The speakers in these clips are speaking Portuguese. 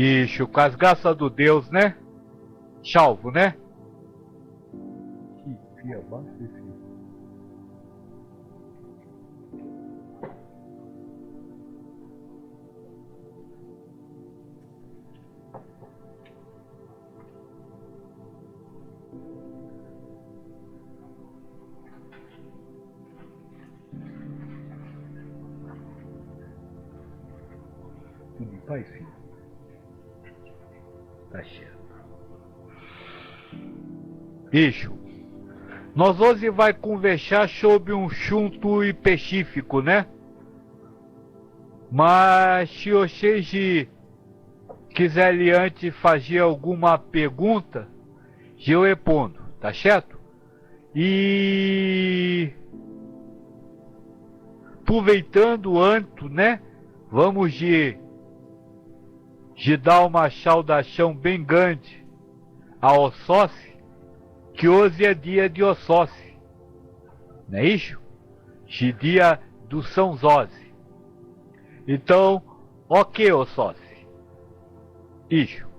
Ixo, com as graças do Deus, né? Salvo, né? Que fia baixa esse. Tudo em paz, filho? Tá certo. Bicho, nós hoje vai conversar sobre um assunto específico, né? Mas se vocês quiserem antes fazer alguma pergunta, eu respondo, tá certo? E aproveitando antes, né? Vamos de dar uma saudação bem grande a Ossóssi, que hoje é dia de Ossóssi, não é isso? De dia do São Zóssi. Então, ok, Ossóssi. Isso.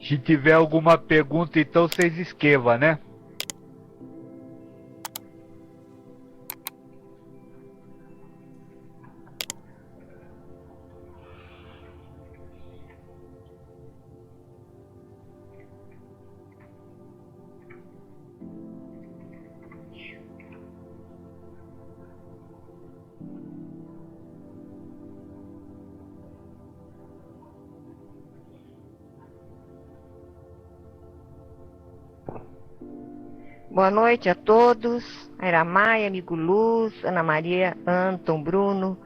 Se tiver alguma pergunta, então vocês escrevam, né? Boa noite a todos. Aira Maia, Amigo Luz, Ana Maria, Anton, Bruno,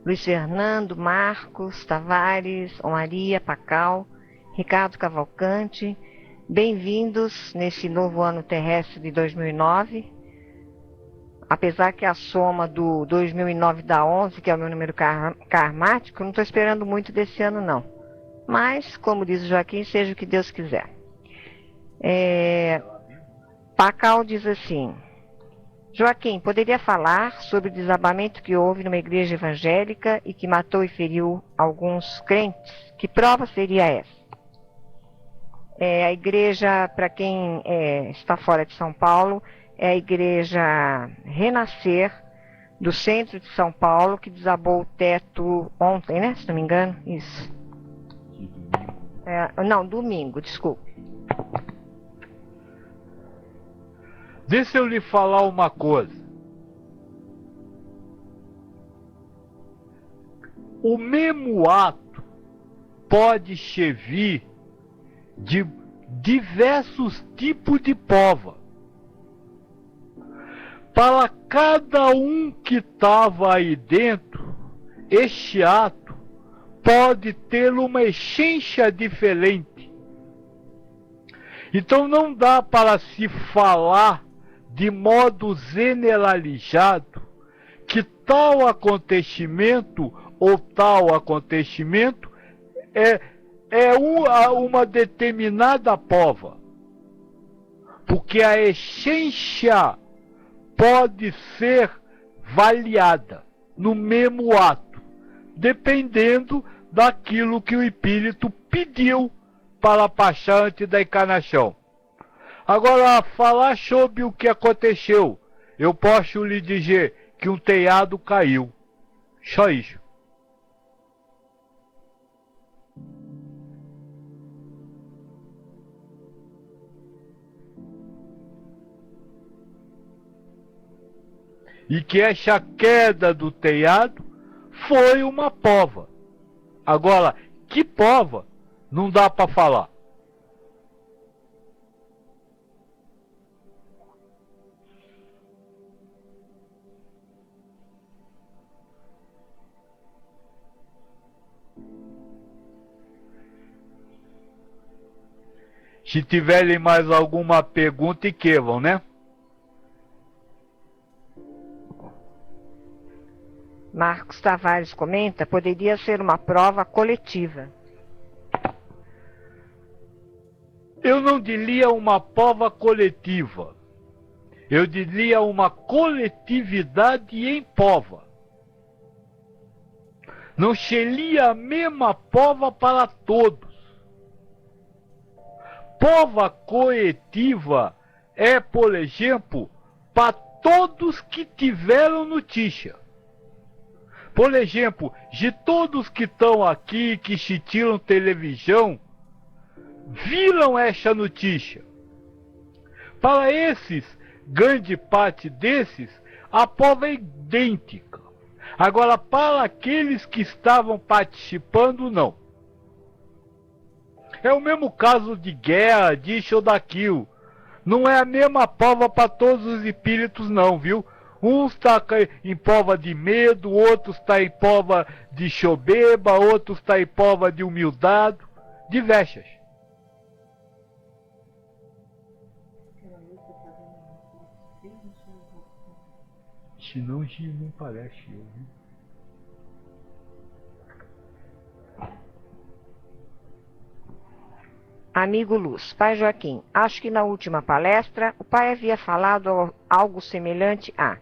Luiz Fernando, Marcos, Tavares, Maria, Pacal, Ricardo Cavalcante. Bem-vindos nesse novo ano terrestre de 2009. Apesar que a soma do 2009 dá 11, que é o meu número karmático, não estou esperando muito desse ano, não. Mas, como diz o Joaquim, seja o que Deus quiser. Pacal diz assim: Joaquim, poderia falar sobre o desabamento que houve numa igreja evangélica e que matou e feriu alguns crentes? Que prova seria essa? A igreja, para quem está fora de São Paulo, é a igreja Renascer, do centro de São Paulo, que desabou o teto ontem, né? Se não me engano, isso. Não, domingo, desculpe. Deixa eu lhe falar uma coisa. O mesmo ato pode servir de diversos tipos de prova. Para cada um que estava aí dentro, este ato pode ter uma essência diferente. Então não dá para se falar de modo generalizado que tal acontecimento ou tal acontecimento é uma determinada prova. Porque a essência pode ser variada no mesmo ato, dependendo daquilo que o espírito pediu para passar antes da encarnação. Agora, falar sobre o que aconteceu, eu posso lhe dizer que um telhado caiu. Só isso. E que essa queda do telhado foi uma prova. Agora, que prova? Não dá para falar. Se tiverem mais alguma pergunta, escrevam, né? Marcos Tavares comenta: poderia ser uma prova coletiva. Eu não diria uma pova coletiva. Eu diria uma coletividade em pova. Não seria a mesma pova para todos. Pova coletiva é, por exemplo, para todos que tiveram notícia. Por exemplo, de todos que estão aqui, que assistiram televisão, viram essa notícia. Para esses, grande parte desses, a prova é idêntica. Agora, para aqueles que estavam participando, não. É o mesmo caso de guerra, disso ou daquilo. Não é a mesma prova para todos os espíritos, não, viu? Uns está em prova de medo, outros está em prova de soberba, outros está em prova de humildade, diversas. Senão não parece eu, viu? Amigo Luz, Pai Joaquim, acho que na última palestra o pai havia falado algo semelhante a: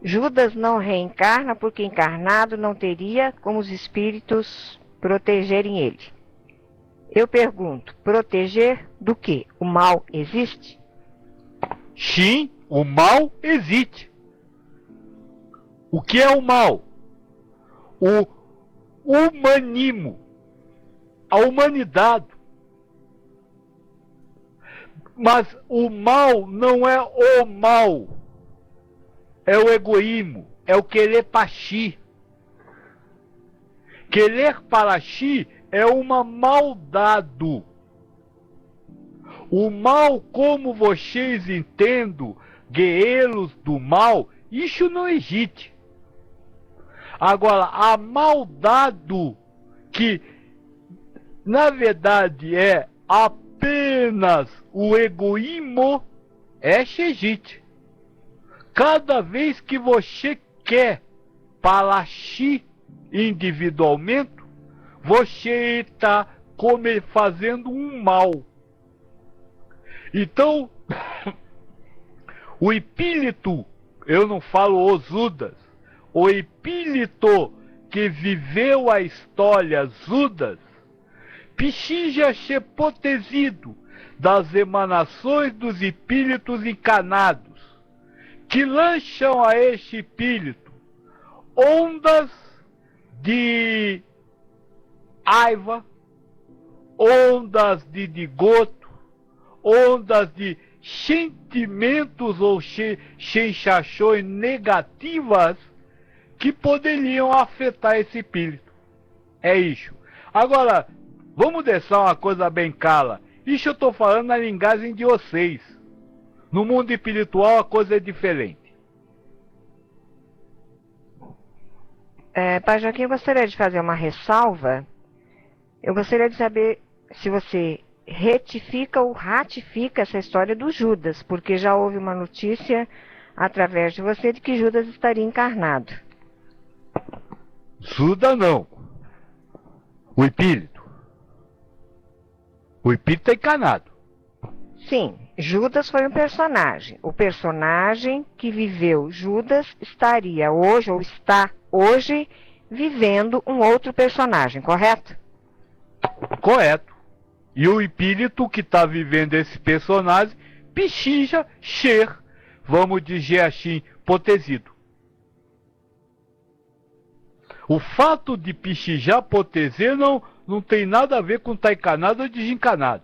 Judas não reencarna porque encarnado não teria como os espíritos protegerem ele. Eu pergunto, proteger do quê? O mal existe? Sim, o mal existe. O que é o mal? O humanismo, a humanidade. Mas o mal não é o mal, é o egoísmo, é o querer para si. Querer para si é uma maldade. O mal, como vocês entendem, guerreiros do mal, isso não existe. Agora, a maldade, que na verdade é apenas o egoísmo, existe. Cada vez que você quer para si individualmente, você está fazendo um mal. Então, o espírito, eu não falo os Judas, o espírito que viveu a história Judas, precisa ser protegido das emanações dos espíritos encarnados, que lançam a este espírito ondas de raiva, ondas de desgosto, ondas de sentimentos ou sensações negativas que poderiam afetar esse espírito. É isso. Agora, vamos deixar uma coisa bem clara. Isso eu estou falando na linguagem de vocês. No mundo espiritual a coisa é diferente. Pai Joaquim, eu gostaria de fazer uma ressalva. Eu gostaria de saber se você retifica ou ratifica essa história do Judas, porque já houve uma notícia através de você de que Judas estaria encarnado. Judas não. O espírito. O espírito está encarnado. Sim, Judas foi um personagem. O personagem que viveu Judas estaria hoje, ou está hoje, vivendo um outro personagem, correto? Correto. E o espírito que está vivendo esse personagem precisa ser, vamos dizer assim, protegido. O fato de precisar proteger não tem nada a ver com estar encarnado ou desencarnado.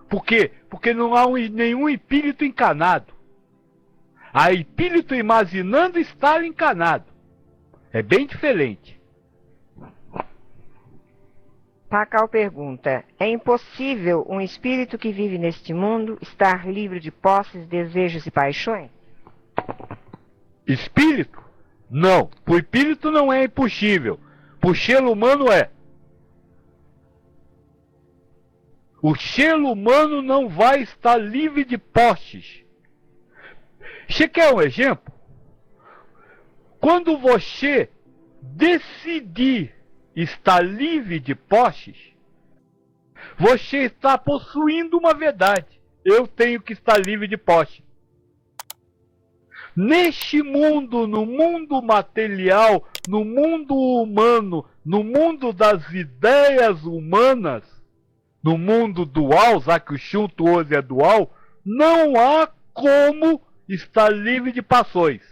Por quê? Porque não há nenhum espírito encarnado. Há espírito imaginando estar encarnado. É bem diferente. Pacal pergunta: é impossível um espírito que vive neste mundo estar livre de posses, desejos e paixões? Espírito? Não. Para o espírito não é impossível. Para o ser humano é. O ser humano não vai estar livre de posses. Você quer um exemplo? Quando você decidir estar livre de posses, Você está possuindo uma verdade. Eu tenho que estar livre de posse. Neste mundo, no mundo material, no mundo humano, no mundo das ideias humanas, no mundo dual, já que o Shunto hoje é dual, não há como estar livre de passões.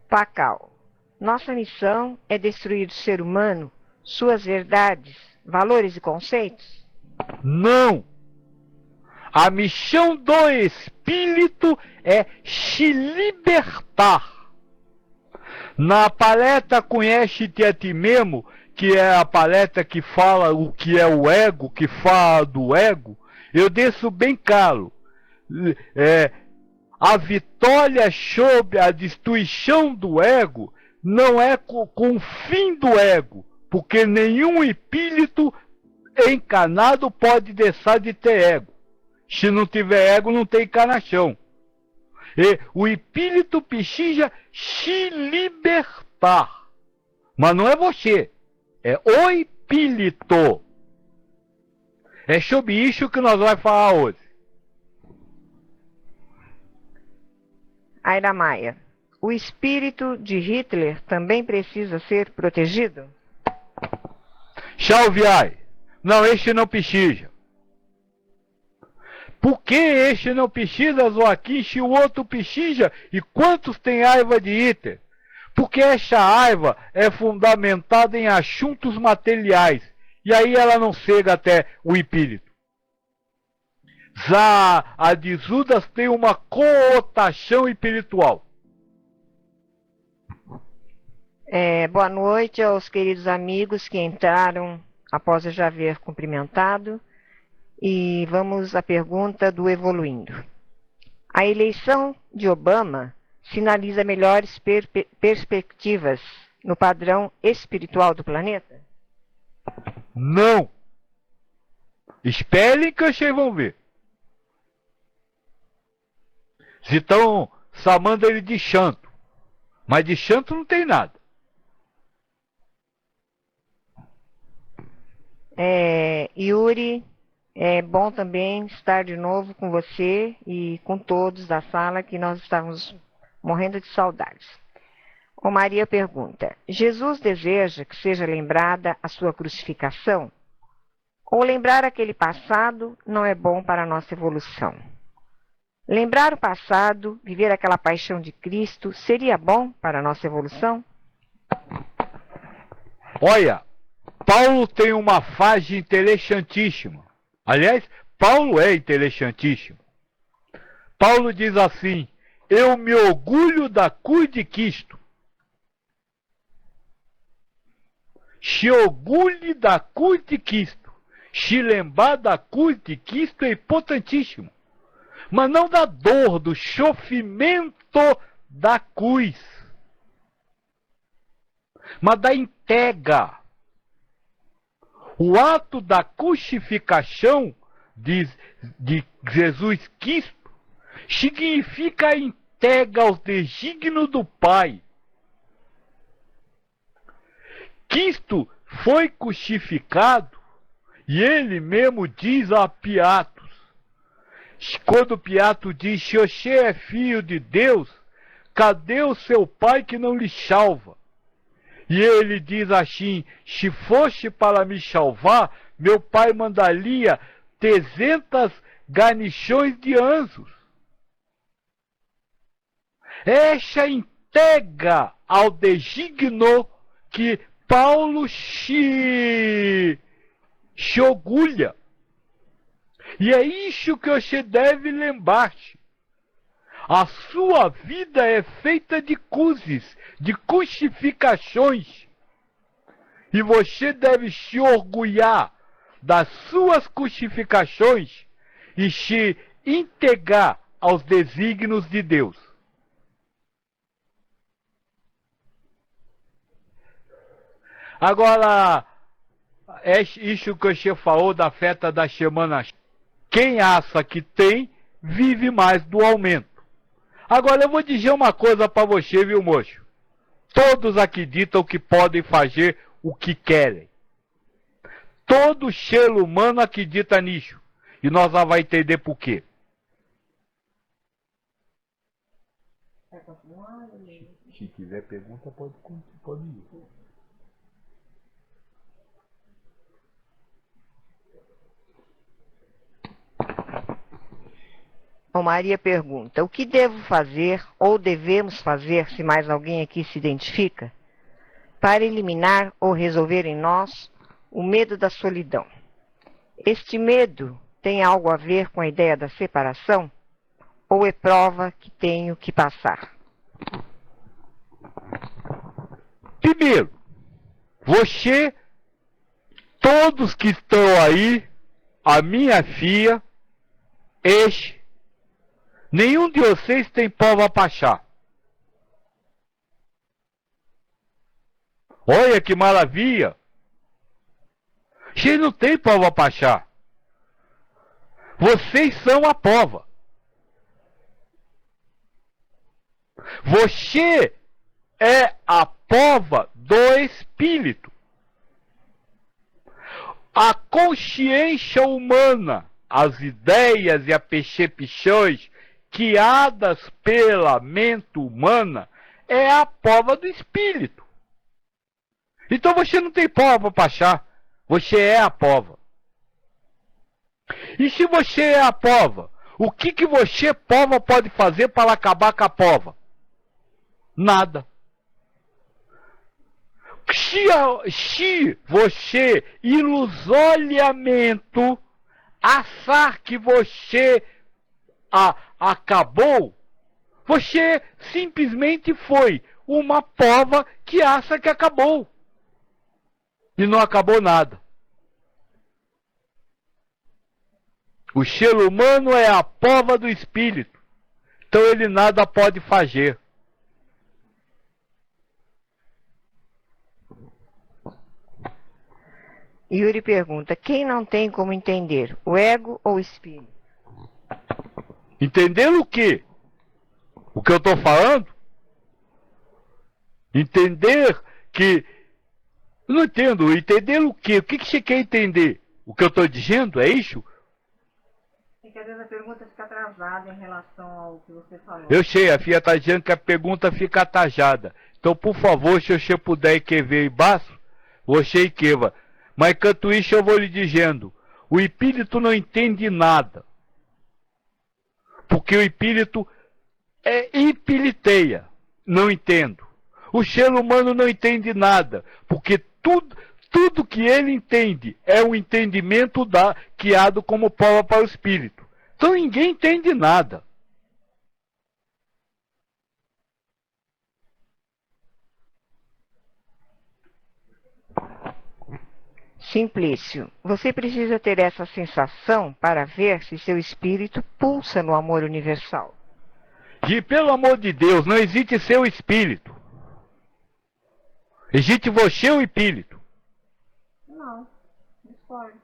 Pacal. Nossa missão é destruir o ser humano, suas verdades, valores e conceitos? Não! A missão do espírito é se libertar. Na palestra Conhece-te a ti mesmo, que é a palestra que fala o que é o ego, que fala do ego, eu deixo bem claro. A vitória sobre a destruição do ego não é com o fim do ego, porque nenhum espírito encarnado pode deixar de ter ego. Se não tiver ego, não tem encarnação. E o espírito precisa se libertar. Mas não é você, é o espírito. É sobre isso que nós vamos falar hoje. Aira Maia. O espírito de Hitler também precisa ser protegido? Salviai. Não, este não precisa. Por que este não precisa, Joaquim, se o outro precisa? E quantos têm raiva de Hitler? Porque essa raiva é fundamentada em assuntos materiais. E aí ela não chega até o espírito. Já a de Judas tem uma conotação espiritual. Boa noite aos queridos amigos que entraram após eu já haver cumprimentado. E vamos à pergunta do Evoluindo. A eleição de Obama sinaliza melhores perspectivas no padrão espiritual do planeta? Não. Esperem que vocês vão ver. Se estão chamando ele de santo. Mas de santo não tem nada. Yuri, é bom também estar de novo com você e com todos da sala, que nós estávamos morrendo de saudades. O Maria pergunta: Jesus deseja que seja lembrada a sua crucificação? Ou lembrar aquele passado não é bom para a nossa evolução? Lembrar o passado, viver aquela paixão de Cristo, seria bom para a nossa evolução? Olha, Paulo tem uma fase interessantíssima. Aliás, Paulo é interessantíssimo. Paulo diz assim: eu me orgulho da cruz de Cristo. Se orgulhe da cruz de Cristo. Se lembrar da cruz de Cristo é importantíssimo. Mas não da dor, do sofrimento da cruz. Mas da entrega. O ato da crucificação de Jesus Cristo significa a entrega aos desígnios do Pai. Cristo foi crucificado e ele mesmo diz a Pilatos, quando Pilatos diz: se você é filho de Deus, cadê o seu Pai que não lhe salva? E ele diz assim: se fosse para me salvar, meu pai mandaria 300 garnições de anjos. Essa entrega ao desígnio que Paulo se orgulha. E é isso que você deve lembrar-se. A sua vida é feita de cruzes, de crucificações. E você deve se orgulhar das suas crucificações e se entregar aos desígnios de Deus. Agora, é isso que você falou da festa da semana. Quem acha que tem, vive mais do aumento. Agora eu vou dizer uma coisa para você, viu, moço? Todos acreditam que podem fazer o que querem. Todo ser humano acredita nisso. E nós já vamos entender por quê. Se quiser pergunta, pode ir. O Maria pergunta: o que devo fazer ou devemos fazer, se mais alguém aqui se identifica, para eliminar ou resolver em nós o medo da solidão? Este medo tem algo a ver com a ideia da separação? Ou é prova que tenho que passar? Primeiro, você, todos que estão aí, a minha filha, este, nenhum de vocês tem prova para achar. Olha que maravilha! Você não tem prova para achar. Vocês são a prova. Você é a prova do Espírito. A consciência humana, as ideias e as percepções criadas pela mente humana é a prova do Espírito. Então você não tem prova para achar. Você é a prova. E se você é a prova, o que você, prova, pode fazer para acabar com a prova? Nada. Se você, ilusoriamente, achar que você acabou, você simplesmente foi uma prova que acha que acabou. E não acabou nada. O ser humano é a prova do Espírito. Então ele nada pode fazer. Yuri pergunta: quem não tem como entender, o ego ou o espírito? Entender o quê? O que eu estou falando? Entender que... Eu não entendo. Entender o quê? O que você quer entender? O que eu estou dizendo? É isso? Porque às vezes a pergunta fica atrasada em relação ao que você falou. Eu sei, a filha está dizendo que a pergunta fica atrasada. Então, por favor, se você puder escrever embaixo, você escreva. Mas enquanto isso eu vou lhe dizendo, o espírito não entende nada. Porque o espírito espiriteia, não entendo. O ser humano não entende nada, porque tudo que ele entende é um entendimento criado como prova para o espírito. Então ninguém entende nada. Simplício, você precisa ter essa sensação para ver se seu espírito pulsa no amor universal. E pelo amor de Deus, não existe seu espírito. Existe você, o espírito. Não, discordo.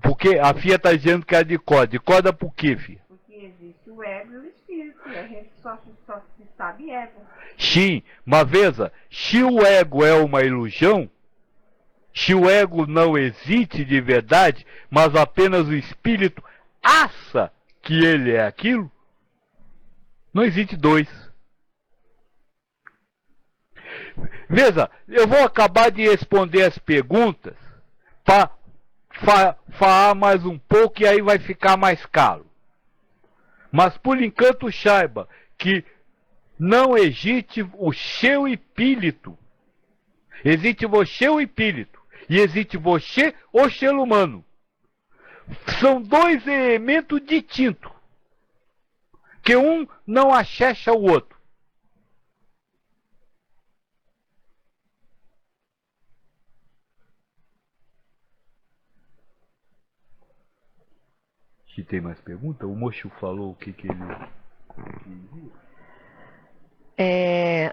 Porque a filha está dizendo que é de corda. De corda por quê, filha? Porque existe o ego e o espírito, e a gente só se sabe ego. Sim, mas veja, se o ego é uma ilusão, se o ego não existe de verdade, mas apenas o espírito acha que ele é aquilo, não existe dois. Veja, eu vou acabar de responder as perguntas para falar mais um pouco e aí vai ficar mais caro. Mas por enquanto saiba que não existe o seu espírito. Existe você, o espírito. E existe você, o ser humano. São dois elementos distintos. Que um não achecha o outro. Se tem mais pergunta, o moço falou o que ele...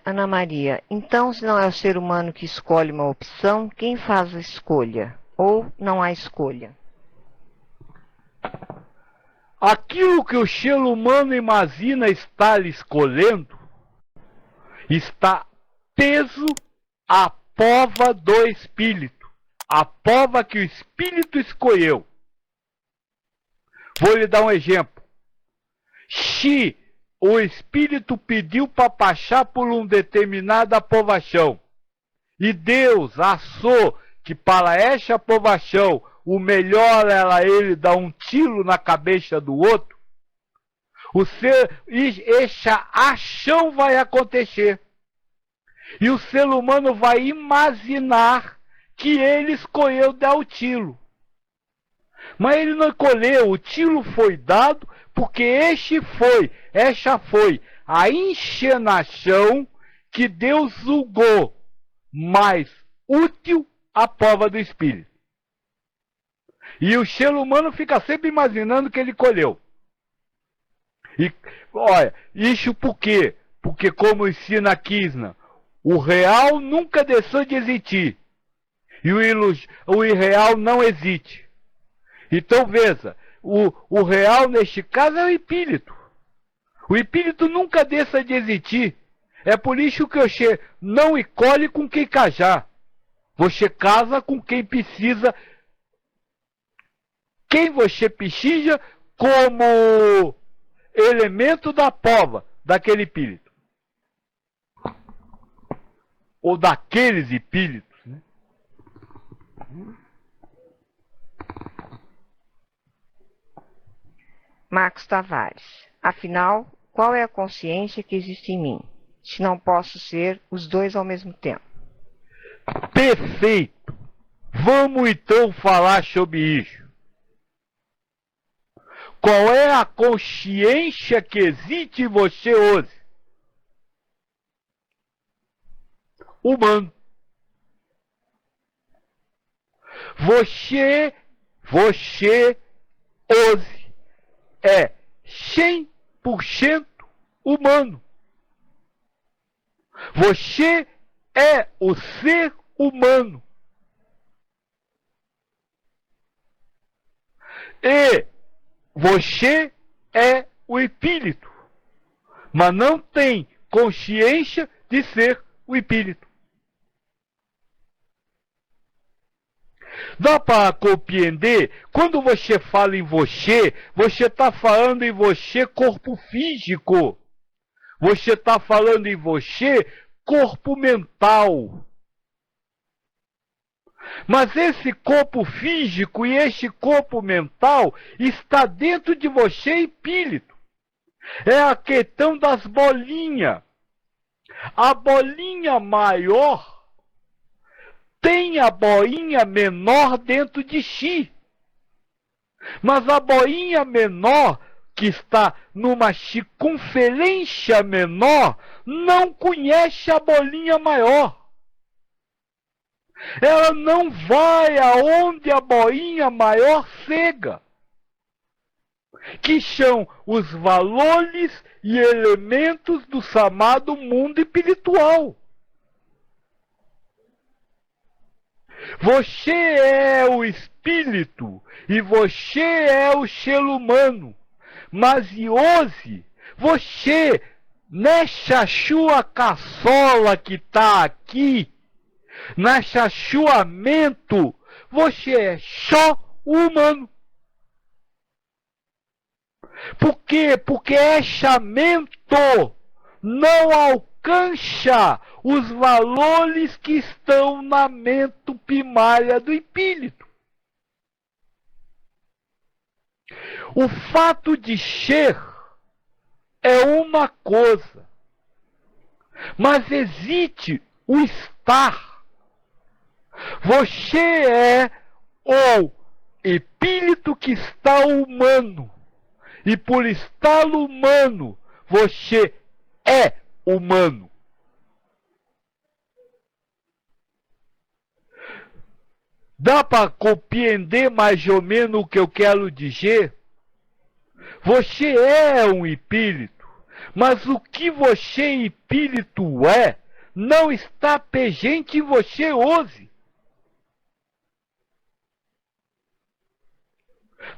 Ana Maria, então se não é o ser humano que escolhe uma opção, quem faz a escolha? Ou não há escolha? aquilo que o ser humano imagina estar escolhendo está preso à prova do Espírito, a prova que o Espírito escolheu. Vou lhe dar um exemplo. Se o Espírito pediu para passar por uma determinada aprovação, e Deus achou que para essa aprovação o melhor era ele dar um tiro na cabeça do outro, essa ação vai acontecer. E o ser humano vai imaginar que ele escolheu dar o tiro. Mas ele não escolheu, o tiro foi dado porque essa foi a encenação que Deus julgou mais útil à prova do Espírito. E o ser humano fica sempre imaginando que ele colheu. E, olha, isso por quê? Porque, como ensina Krishna, o real nunca deixou de existir. E o irreal não existe. Então, veja, o real, neste caso, é o espírito. O espírito nunca deixa de existir. É por isso que você não escolhe com quem casar. Você casa com quem precisa. Quem você precisa como elemento da prova daquele espírito. Ou daqueles espíritos. Né? Marcos Tavares. Afinal, qual é a consciência que existe em mim, se não posso ser os dois ao mesmo tempo? Perfeito! Vamos então falar sobre isso. Qual é a consciência que existe em você hoje? Humano. Você hoje é 100% humano. Você é o ser humano. E você é o espírito, mas não tem consciência de ser o espírito. Dá para compreender? Quando você fala em você está falando em você corpo físico. Você está falando em você corpo mental. Mas esse corpo físico e esse corpo mental está dentro de você espírito. É a questão das bolinhas. A bolinha maior tem a boinha menor dentro de si. Mas a boinha menor, que está numa circunferência menor, não conhece a bolinha maior. Ela não vai aonde a boinha maior chega, que são os valores e elementos do chamado mundo espiritual. Você é o espírito e você é o ser humano. Mas e hoje, você, nessa sua caçola que está aqui, nessa sua mente, você é só humano. Por quê? Porque essa mente não alcança os valores que estão na mente primária do espírito. O fato de ser é uma coisa, mas existe o estar. Você é o espírito que está humano, e por estar humano, você é humano. Dá para compreender mais ou menos o que eu quero dizer? Você é um espírito, mas o que você espírito é, não está presente em você hoje.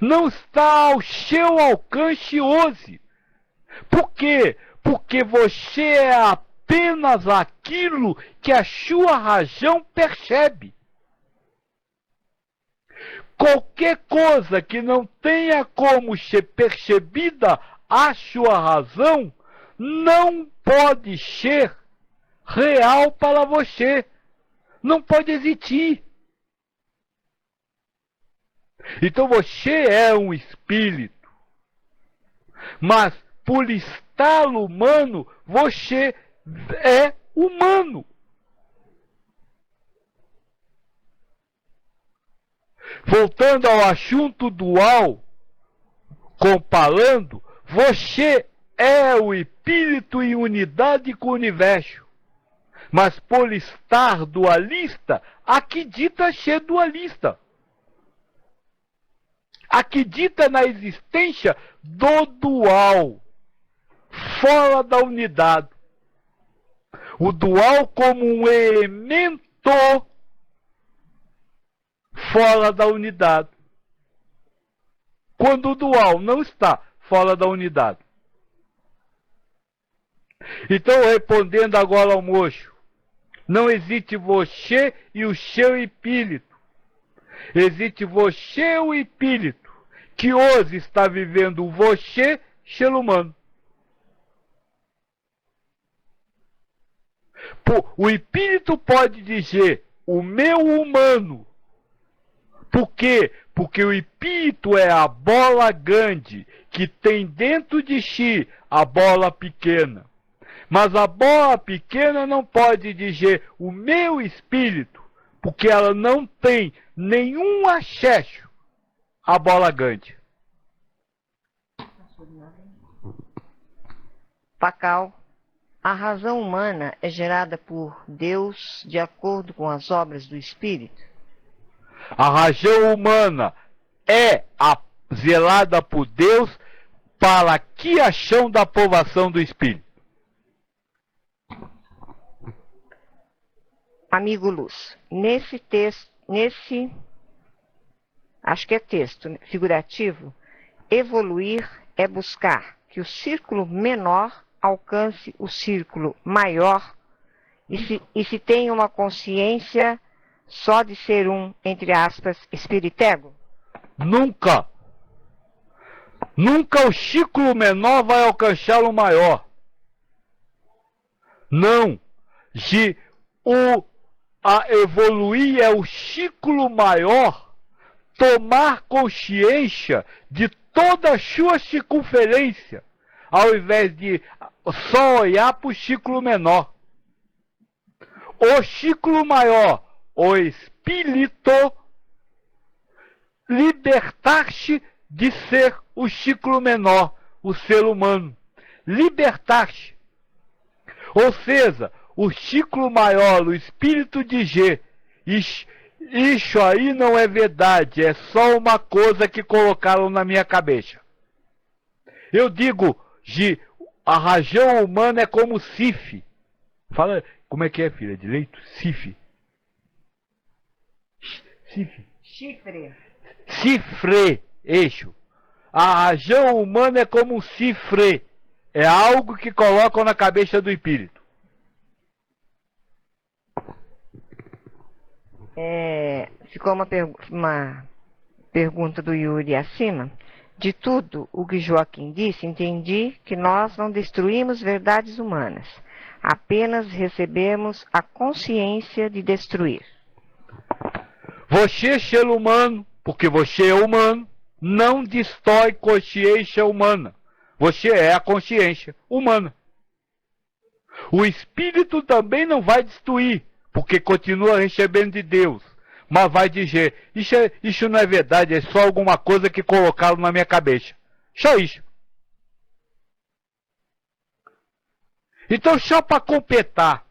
Não está ao seu alcance hoje. Por quê? Porque você é apenas aquilo que a sua razão percebe. Qualquer coisa que não tenha como ser percebida a sua razão não pode ser real para você. Não pode existir. Então você é um espírito. Mas por estar humano, você é humano. Voltando ao assunto dual, comparando, você é o espírito em unidade com o universo. Mas por estar dualista, acredita ser dualista. Acredita na existência do dual, fora da unidade. O dual como um elemento fora da unidade. Quando o dual não está fora da unidade. Então, respondendo agora ao moço, não existe você e o seu espírito. Existe você, o espírito, que hoje está vivendo você, ser humano. O espírito pode dizer, o meu humano. Por quê? Porque o espírito é a bola grande que tem dentro de si a bola pequena. Mas a bola pequena não pode dizer o meu espírito, porque ela não tem nenhum acesso à bola grande. Pacal, a razão humana é gerada por Deus de acordo com as obras do Espírito? A razão humana é zelada por Deus para a criação da aprovação do Espírito. Amigo Luz, acho que é texto figurativo, evoluir é buscar que o círculo menor alcance o círculo maior e se tem uma consciência só de ser um, entre aspas, espiritégo? Nunca. Nunca o círculo menor vai alcançar o maior. Não. A evoluir é o ciclo maior tomar consciência de toda a sua circunferência, ao invés de só olhar para o ciclo menor. O ciclo maior, o espírito, libertar-se de ser o ciclo menor, o ser humano. Libertar-se. Ou seja, o ciclo maior, o espírito dizer, isso aí não é verdade, é só uma coisa que colocaram na minha cabeça. Eu digo, a razão humana é como Sif. Fala, como é que é, filha? Direito? Sif. Chifre. Cifre, eixo. A razão humana é como um cifre. É algo que colocam na cabeça do espírito. Ficou uma pergunta do Yuri acima. De tudo o que Joaquim disse, entendi que nós não destruímos verdades humanas. Apenas recebemos a consciência de destruir. Você, ser humano, porque você é humano, não destrói consciência humana. Você é a consciência humana. O espírito também não vai destruir, porque continua recebendo de Deus. Mas vai dizer, isso não é verdade, é só alguma coisa que colocaram na minha cabeça. Só isso. Então, só para completar,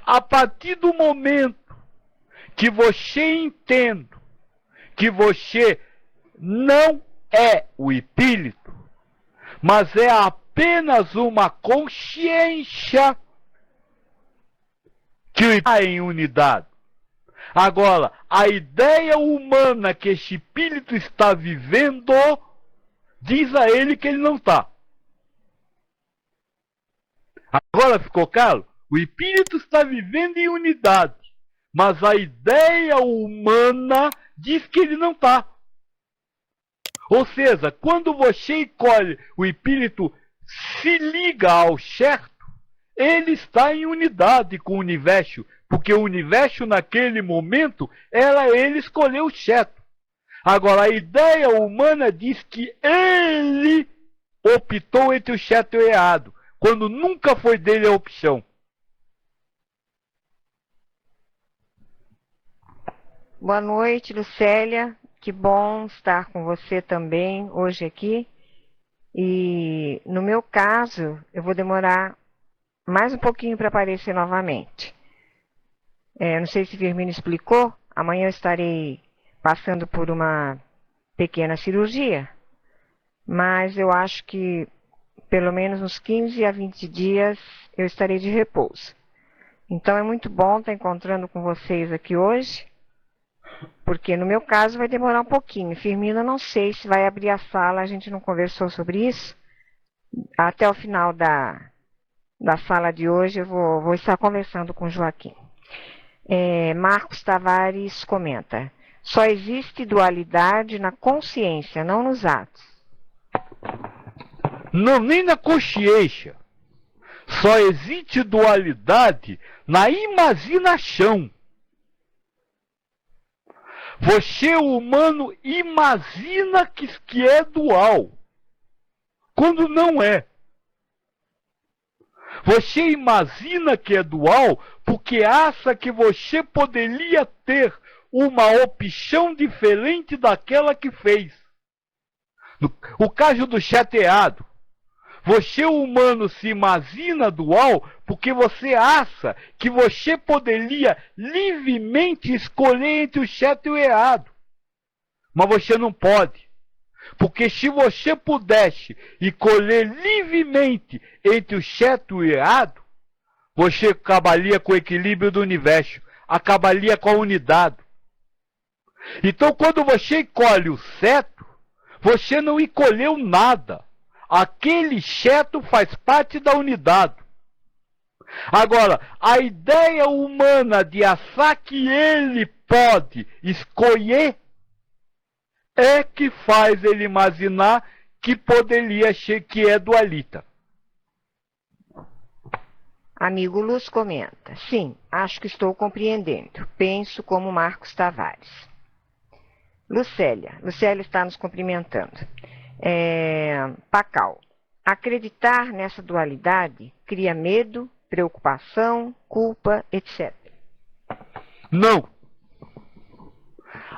a partir do momento que você entende que você não é o espírito, mas é apenas uma consciência que está em unidade. Agora, a ideia humana que este espírito está vivendo, diz a ele que ele não está. Agora ficou claro? O espírito está vivendo em unidade, mas a ideia humana diz que ele não está. Ou seja, quando você escolhe, o espírito se liga ao certo, ele está em unidade com o universo, porque o universo naquele momento, ele escolheu o certo. Agora, a ideia humana diz que ele optou entre o certo e o errado, quando nunca foi dele a opção. Boa noite, Lucélia. Que bom estar com você também hoje aqui. E no meu caso, eu vou demorar mais um pouquinho para aparecer novamente. Não sei se Firmino explicou, amanhã eu estarei passando por uma pequena cirurgia, mas eu acho que pelo menos uns 15 a 20 dias eu estarei de repouso. Então é muito bom estar encontrando com vocês aqui hoje, porque no meu caso vai demorar um pouquinho. Firmino, eu não sei se vai abrir a sala, a gente não conversou sobre isso. Até o final da sala de hoje eu vou estar conversando com o Joaquim. Marcos Tavares comenta: só existe dualidade na consciência, não nos atos. Não, nem na consciência. Só existe dualidade na imaginação. Você, humano, imagina que é dual, quando não é. Você imagina que é dual porque acha que você poderia ter uma opção diferente daquela que fez. O caso do chateado. Você, humano, se imagina dual porque você acha que você poderia livremente escolher entre o certo e o errado. Mas você não pode. Porque se você pudesse escolher livremente entre o certo e o errado, você acabaria com o equilíbrio do universo, acabaria com a unidade. Então, quando você escolhe o certo, você não escolheu nada. Aquele certo faz parte da unidade. Agora, a ideia humana de achar que ele pode escolher é que faz ele imaginar que poderia ser que é dualita. Amigo Luz comenta: sim, acho que estou compreendendo. Penso como Marcos Tavares. Lucélia está nos cumprimentando. Pacal: acreditar nessa dualidade cria medo, preocupação, culpa, etc. Não.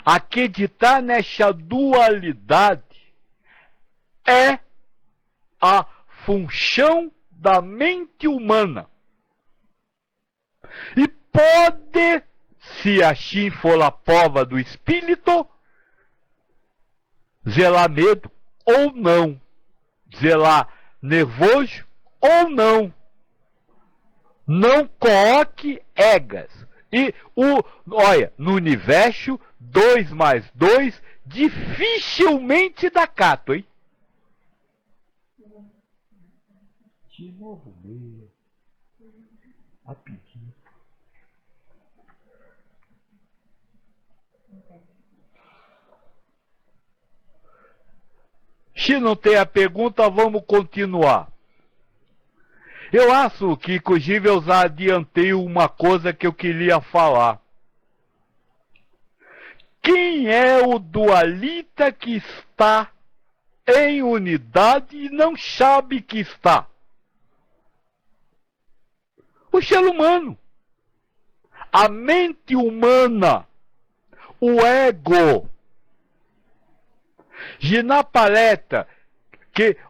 Acreditar nessa dualidade é a função da mente humana. E pode, se assim for a prova do espírito, zelar medo ou não, zelar nervoso ou não. Não coloque egas. E olha, no universo, 2 mais 2 dificilmente dá cato, hein? De novo meio. Rapidinho. Se não tem a pergunta, vamos continuar. Eu acho que, inclusive, eu já adiantei uma coisa que eu queria falar. Quem é o dualita que está em unidade e não sabe que está? O ser humano. A mente humana. O ego. E na palestra,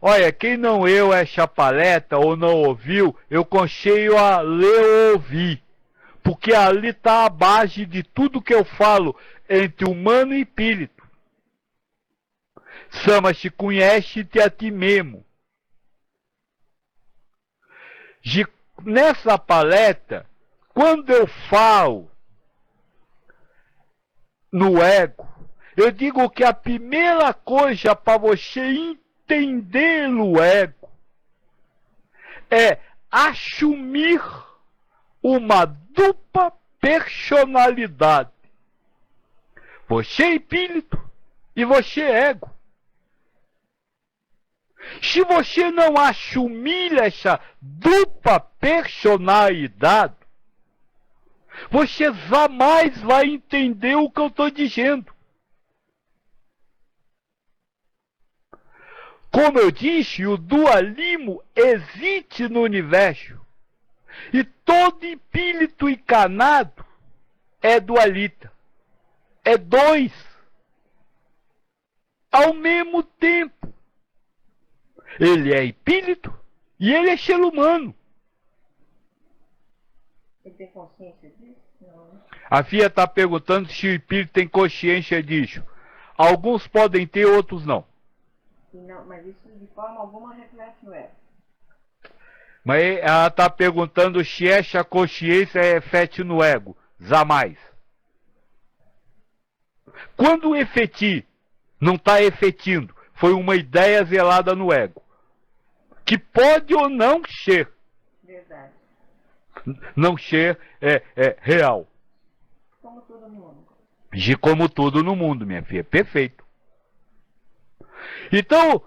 olha, quem não leu essa palestra ou não ouviu, eu aconselho a ler ou ouvir. Porque ali está a base de tudo que eu falo entre humano e espírito. Chama-se conhece-te a ti mesmo. Nessa palestra, quando eu falo no ego. Eu digo que a primeira coisa para você entender o ego é assumir uma dupla personalidade. Você é espírito e você é ego. Se você não assumir essa dupla personalidade, você jamais vai entender o que eu estou dizendo. Como eu disse, o dualismo existe no universo. E todo espírito encarnado é dualita. É dois. Ao mesmo tempo. Ele é espírito e ele é ser humano. Ele tem consciência disso? Não. A Fia está perguntando se o espírito tem consciência disso. Alguns podem ter, outros não. Não, mas isso de forma alguma reflete no ego. Mas ela está perguntando se essa consciência reflete no ego. Jamais. Quando o efetir não está efetindo, foi uma ideia zelada no ego. Que pode ou não ser. Verdade. Não ser real. Como todo mundo. Como tudo no mundo, minha filha. Perfeito. Então,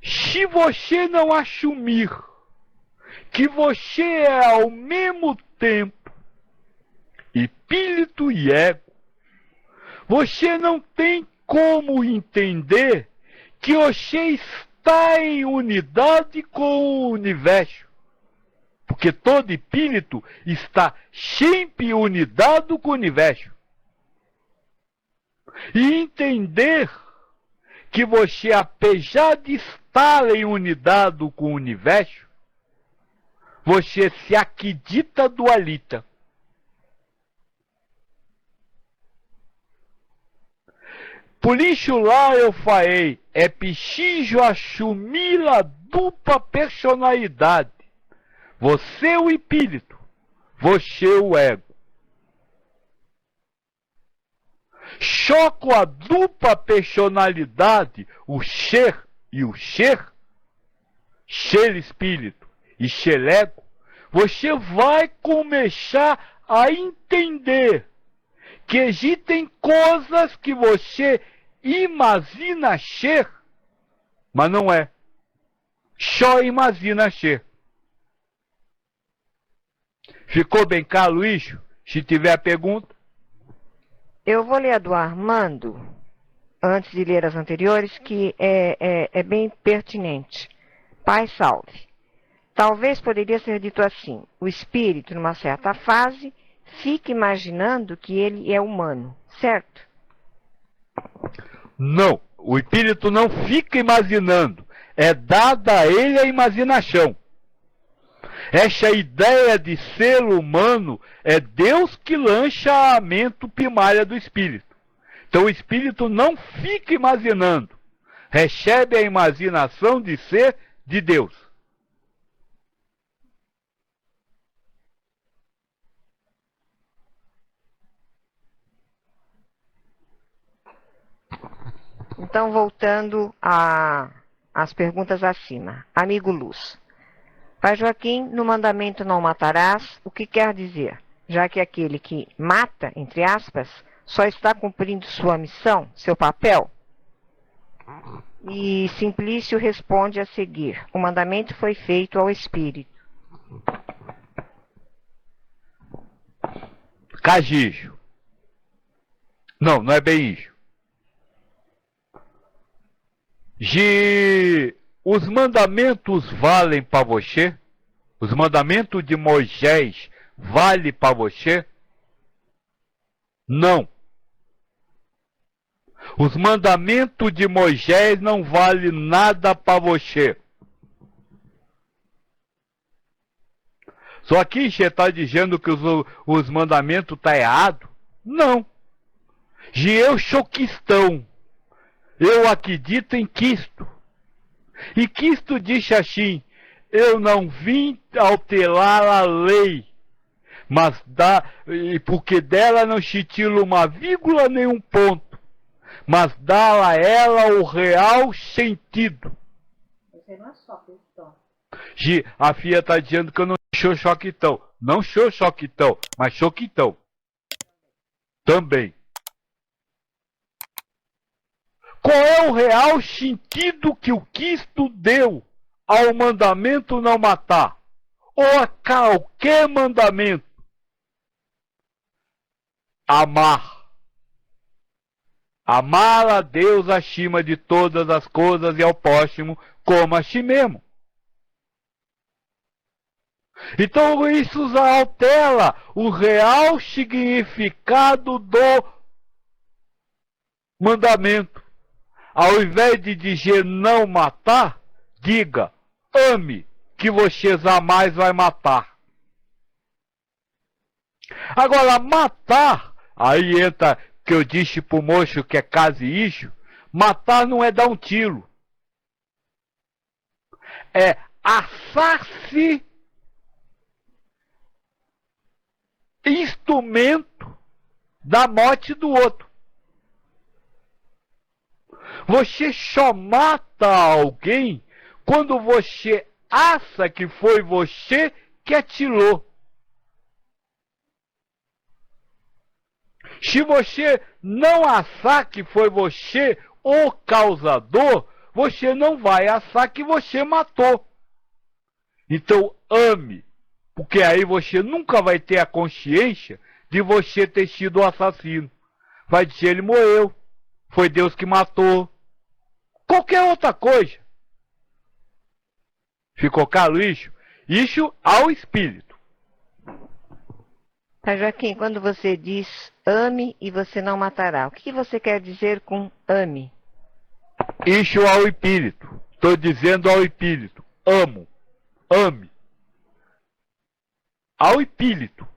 se você não assumir que você é ao mesmo tempo espírito e ego, você não tem como entender que você está em unidade com o universo. Porque todo espírito está sempre unidado com o universo. E entender que você, apesar de estar em unidade com o universo, você se acredita dualita. Por isso lá eu falei, é preciso assumir a dupla personalidade. Você o espírito, você o ego. Só com a dupla personalidade, o ser e o ser espírito e ser ego, você vai começar a entender que existem coisas que você imagina ser, mas não é. Só imagina ser. Ficou bem claro isso? Se tiver pergunta. Eu vou ler a do Armando, antes de ler as anteriores, que é bem pertinente. Pai salve. Talvez poderia ser dito assim: o espírito, numa certa fase, fica imaginando que ele é humano, certo? Não, o espírito não fica imaginando. É dada a ele a imaginação. Essa ideia de ser humano é Deus que lança a mente primária do espírito. Então o espírito não fica imaginando. Recebe a imaginação de ser de Deus. Então, voltando às perguntas acima. Amigo Luz. Pai Joaquim, no mandamento não matarás, o que quer dizer? Já que aquele que mata, entre aspas, só está cumprindo sua missão, seu papel? E Simplício responde a seguir: o mandamento foi feito ao espírito. Cagijo. Não, não é bem isso. Os mandamentos valem para você? Os mandamentos de Moisés valem para você? Não. Os mandamentos de Moisés não valem nada para você. Só que você está dizendo que os mandamentos estão errados? Não. Se eu sou cristão, eu acredito em Cristo. E Cristo disse assim: eu não vim alterar a lei, mas e porque dela não se tira uma vírgula nem um ponto, mas dá a ela o real sentido. Você não é só questão. A Fia está dizendo que eu não sou choquitão. Não sou choquitão, mas choquitão. Também. Qual é o real sentido que o Cristo deu ao mandamento não matar? Ou a qualquer mandamento? Amar. Amar a Deus acima de todas as coisas e ao próximo como a si mesmo. Então isso altera o real significado do mandamento. Ao invés de dizer não matar, diga ame, que você jamais vai matar. Agora, matar, aí entra que eu disse pro moço que é caso isso, matar não é dar um tiro. É assar-se instrumento da morte do outro. Você só mata alguém quando você acha que foi você que atirou. Se você não achar que foi você o causador, você não vai achar que você matou. Então ame, porque aí você nunca vai ter a consciência de você ter sido o assassino. Vai dizer, ele morreu, foi Deus que matou. Qualquer outra coisa. Ficou claro isso? Isso ao espírito. Tá, Joaquim, quando você diz ame e você não matará, o que você quer dizer com ame? Isso ao espírito. Estou dizendo ao espírito. Amo. Ame. Ao espírito.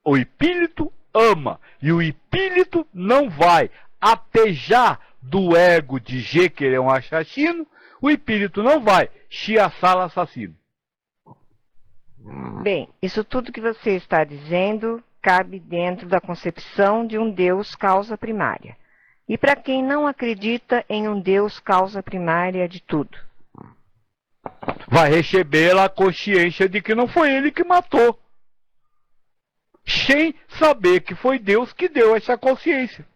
O espírito ama. E o espírito não vai apejar do ego de G que ele é um assassino. O espírito não vai se assar assassino. Bem, isso tudo que você está dizendo cabe dentro da concepção de um Deus causa primária. E para quem não acredita em um Deus causa primária de tudo? Vai receber a consciência de que não foi ele que matou. Sem saber que foi Deus que deu essa consciência.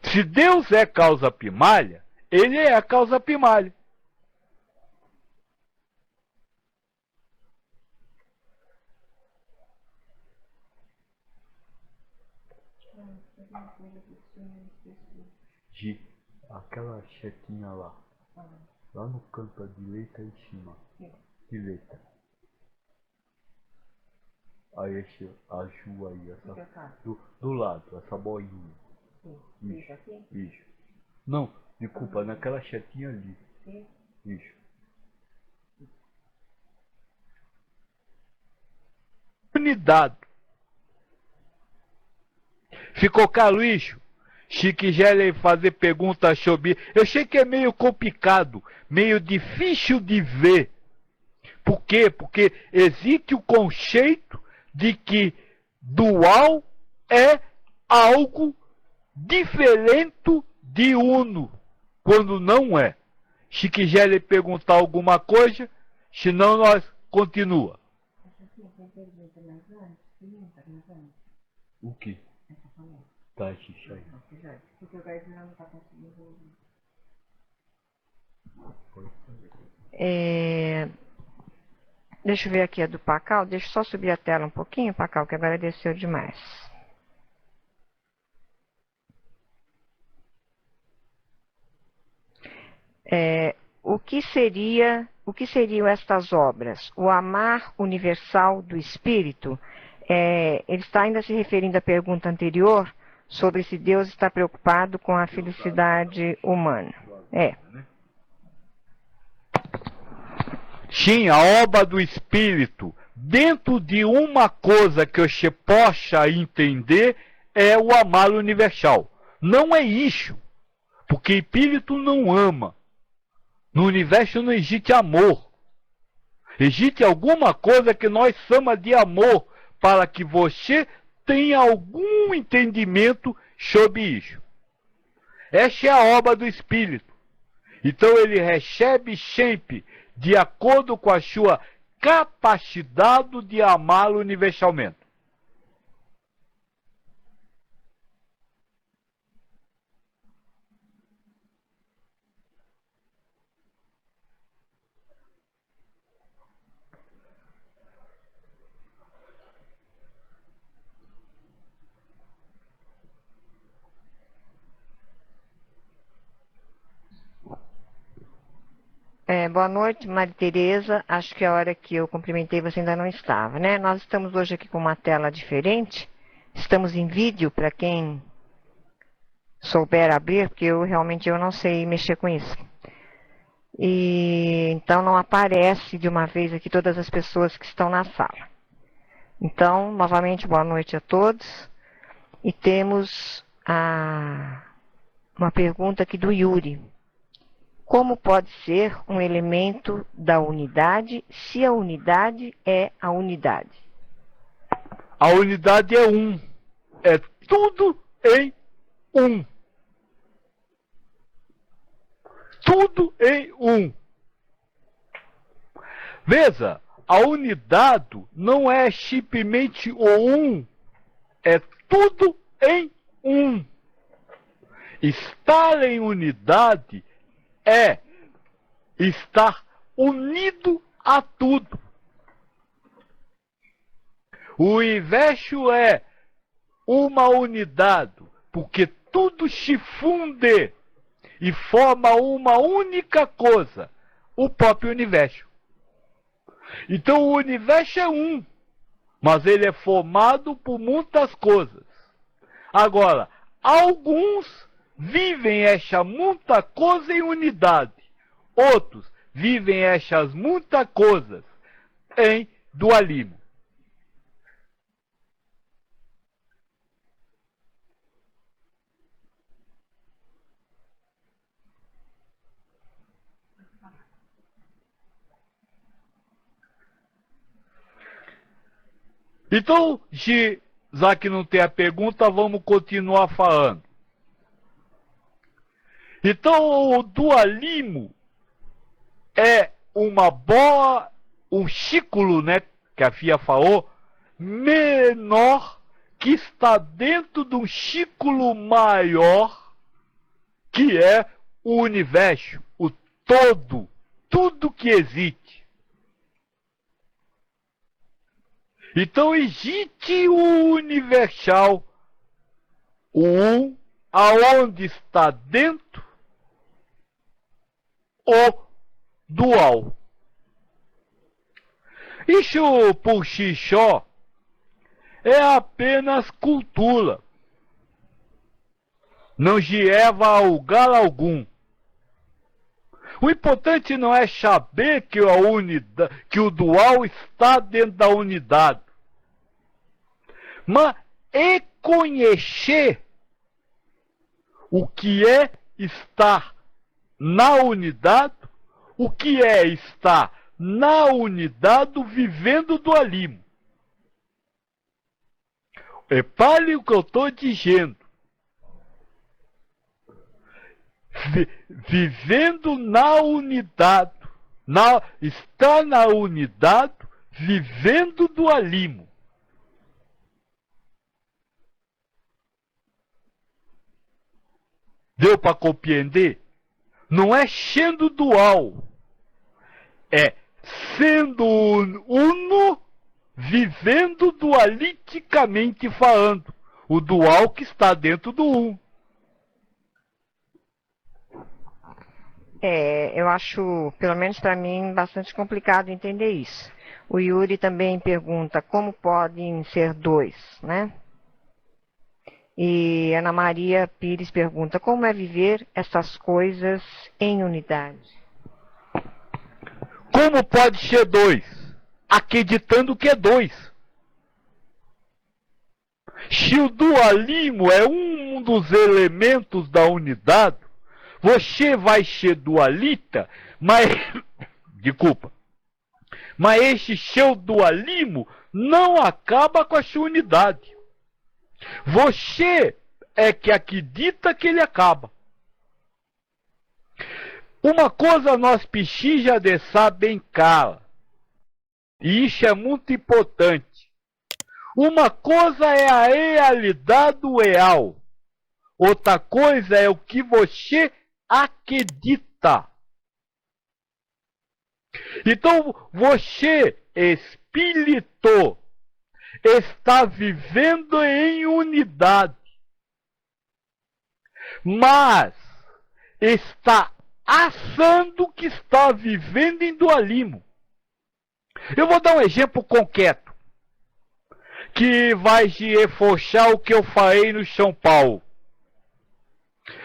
Se Deus é causa primária, ele é a causa primária. Gi, aquela chetinha lá. Lá no canto à direita em cima. Direita. Aí esse azul aí, essa, do lado, essa bolinha. Isso, isso. Não, desculpa, naquela chetinha ali. Isso. Unidade. Ficou claro isso? Se quiserem fazer perguntas sobre... Eu sei que é meio complicado, meio difícil de ver. Por quê? Porque existe o conceito de que dual é algo diferente de uno, quando não é. Se quiserem perguntar alguma coisa, senão nós continua. O que? Tá, xixi aí. Deixa eu ver aqui a do Pacal. Deixa eu só subir a tela um pouquinho, Pacal, que agora desceu demais. O que seriam estas obras? O amar universal do Espírito? Ele está ainda se referindo à pergunta anterior sobre se Deus está preocupado com a felicidade humana. Sim, a obra do Espírito, dentro de uma coisa que você possa entender, é o amar universal. Não é isso, porque Espírito não ama. No universo não existe amor. Existe alguma coisa que nós chamamos de amor para que você tenha algum entendimento sobre isso. Esta é a obra do Espírito. Então ele recebe sempre de acordo com a sua capacidade de amá-lo universalmente. Boa noite, Maria Tereza. Acho que a hora que eu cumprimentei você ainda não estava, né? Nós estamos hoje aqui com uma tela diferente. Estamos em vídeo, para quem souber abrir, porque eu realmente não sei mexer com isso. E então não aparece de uma vez aqui todas as pessoas que estão na sala. Então, novamente, boa noite a todos. E temos uma pergunta aqui do Yuri. Como pode ser um elemento da unidade se a unidade é a unidade? A unidade é um. É tudo em um. Tudo em um. Veja, a unidade não é simplesmente o um. É tudo em um. Estar em unidade é estar unido a tudo. O universo é uma unidade, porque tudo se funde e forma uma única coisa, o próprio universo. Então o universo é um, mas ele é formado por muitas coisas. Agora, alguns vivem esta muita coisa em unidade. Outros vivem estas muitas coisas em dualismo. Então, já que não tem a pergunta, vamos continuar falando. Então, o dualismo é uma bola, um círculo, né, que a Fia falou, menor, que está dentro de um círculo maior, que é o universo, o todo, tudo que existe. Então existe o universal, o um, aonde está dentro o dual. Isso por si só é apenas cultura. Não leva a lugar algum. O importante não é saber que que o dual está dentro da unidade, mas é conhecer o que é estar na unidade, o que é estar na unidade vivendo o dualismo. Repare o que eu estou dizendo. Vivendo na unidade, está na unidade, vivendo o dualismo. Deu para compreender? Não é sendo dual, é sendo uno, vivendo dualisticamente falando. O dual que está dentro do um. Eu acho, pelo menos para mim, bastante complicado entender isso. O Yuri também pergunta como podem ser dois, né? E Ana Maria Pires pergunta como é viver essas coisas em unidade. Como pode ser dois? Acreditando que é dois. Se o dualismo é um dos elementos da unidade, você vai ser dualista, mas Mas este seu dualismo não acaba com a sua unidade. Você é que acredita que ele acaba. Uma coisa nós precisamos deixar bem clara, e isso é muito importante. Uma coisa é a realidade real, outra coisa é o que você acredita. Então, você, espírito, está vivendo em unidade, mas está achando que está vivendo em dualismo. Eu vou dar um exemplo concreto, que vai reforçar o que eu falei no São Paulo.